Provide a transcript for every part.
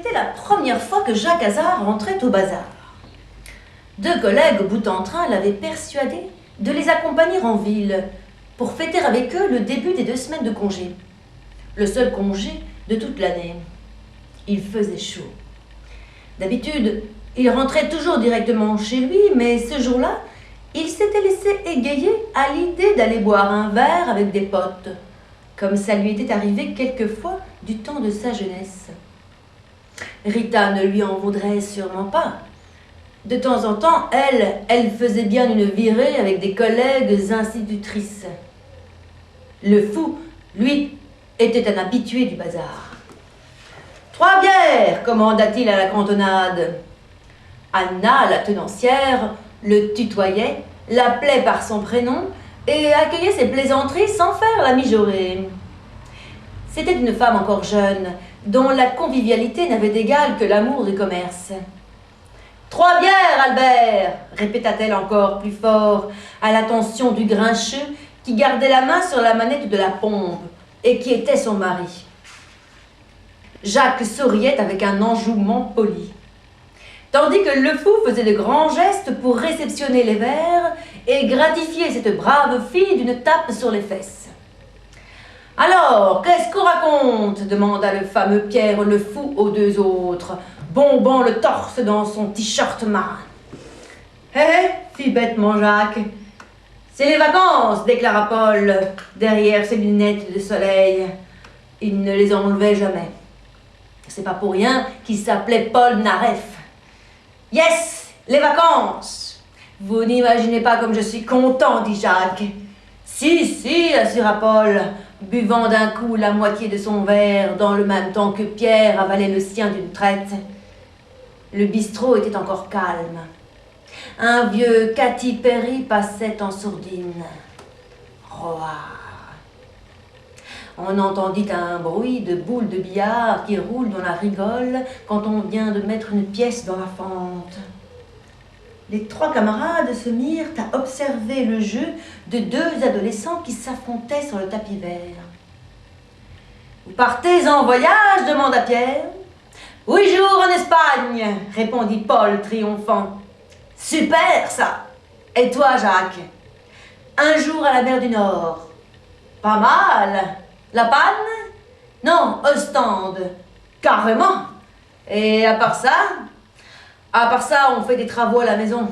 C'était la première fois que Jacques Hazard entrait au bazar. Deux collègues au bout en train l'avaient persuadé de les accompagner en ville pour fêter avec eux le début des 2 semaines de congé. Le seul congé de toute l'année. Il faisait chaud. D'habitude, il rentrait toujours directement chez lui, mais ce jour-là, il s'était laissé égayer à l'idée d'aller boire un verre avec des potes, comme ça lui était arrivé quelquefois du temps de sa jeunesse. Rita ne lui en voudrait sûrement pas. De temps en temps, elle faisait bien une virée avec des collègues institutrices. Le fou, lui, était un habitué du bazar. « 3 bières !» commanda-t-il à la cantonade. Anna, la tenancière, le tutoyait, l'appelait par son prénom et accueillait ses plaisanteries sans faire la mijaurée. C'était une femme encore jeune, dont la convivialité n'avait d'égal que l'amour du commerce. « 3 bières, Albert !» répéta-t-elle encore plus fort, à l'attention du grincheux qui gardait la main sur la manette de la pompe et qui était son mari. Jacques souriait avec un enjouement poli, tandis que le fou faisait de grands gestes pour réceptionner les verres et gratifier cette brave fille d'une tape sur les fesses. « Alors, qu'est-ce qu'on raconte ?» demanda le fameux Pierre le fou aux 2 autres, bombant le torse dans son t-shirt marin. « Hé, fit bêtement Jacques. « C'est les vacances, déclara Paul, derrière ses lunettes de soleil. Il ne les enlevait jamais. C'est pas pour rien qu'il s'appelait Paul Naref. Yes, les vacances! Vous n'imaginez pas comme je suis content, dit Jacques. Si, assura Paul, buvant d'un coup la moitié de son verre dans le même temps que Pierre avalait le sien d'une traite. Le bistrot était encore calme. Un vieux Katy Perry passait en sourdine. Roar. On entendit un bruit de boules de billard qui roulent dans la rigole quand on vient de mettre une pièce dans la fente. Les 3 camarades se mirent à observer le jeu de 2 adolescents qui s'affrontaient sur le tapis vert. « Vous partez en voyage ?» demanda Pierre. « 8 jours en Espagne !» répondit Paul triomphant. « Super ça ! Et toi, Jacques ?»« 1 jour à la mer du Nord. »« Pas mal !»« La Panne ?»« Non, Ostende. »« Carrément !»« Et à part ça ?»« À part ça, on fait des travaux à la maison.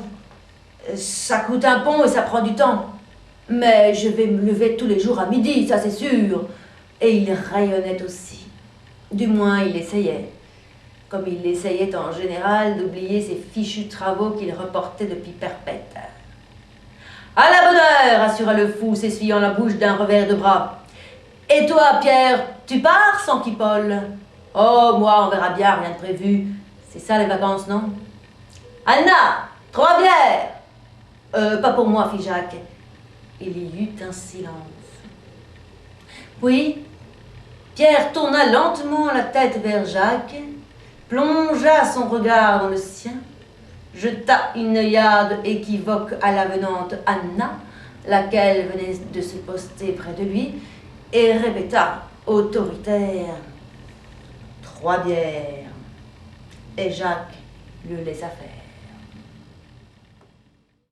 Ça coûte un pont et ça prend du temps. Mais je vais me lever tous les jours à midi, ça c'est sûr. » Et il rayonnait aussi. Du moins, il essayait. Comme il essayait en général d'oublier ces fichus travaux qu'il reportait depuis perpète. « À la bonne heure !» assura le fou, s'essuyant la bouche d'un revers de bras. « Et toi, Pierre, tu pars ?» s'enquit Paul. « Oh, moi, on verra bien, rien de prévu. C'est ça les vacances, non ?»« Anna, 3 bières !»« Pas pour moi, fit Jacques. » Il y eut un silence. Puis, Pierre tourna lentement la tête vers Jacques, plongea son regard dans le sien, jeta une œillade équivoque à l'avenante Anna, laquelle venait de se poster près de lui, et répéta, autoritaire, « 3 bières !» Et Jacques le laissa faire.